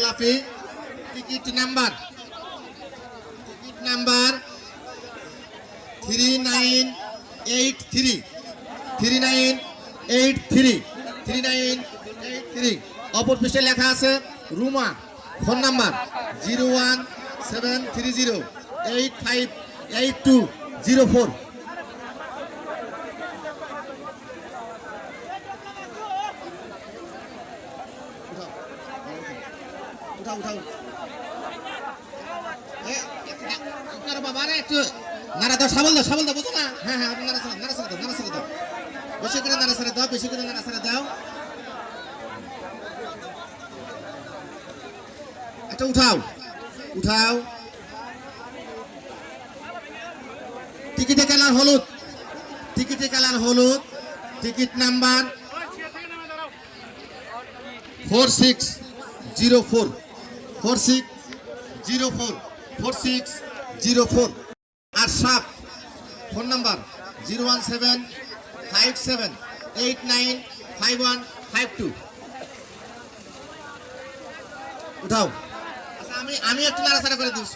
গোলাপি। Ticket number 3983 অপর পৃষ্ঠে লেখা আছে রুমা। Phone number 01730858204। বাবা রে একটু নাড়া দাও, সাবল দাও বুঝো না? হ্যাঁ নাড়া দাও বেশি করে নাড়া দাও। একটা উঠাও। টিকিটে কালার হলুদ। Ticket number 4604। আর সাপ। Phone number 01757895152। উঠাও। আচ্ছা আমি একটু নাড়াচাড়া করে দিই।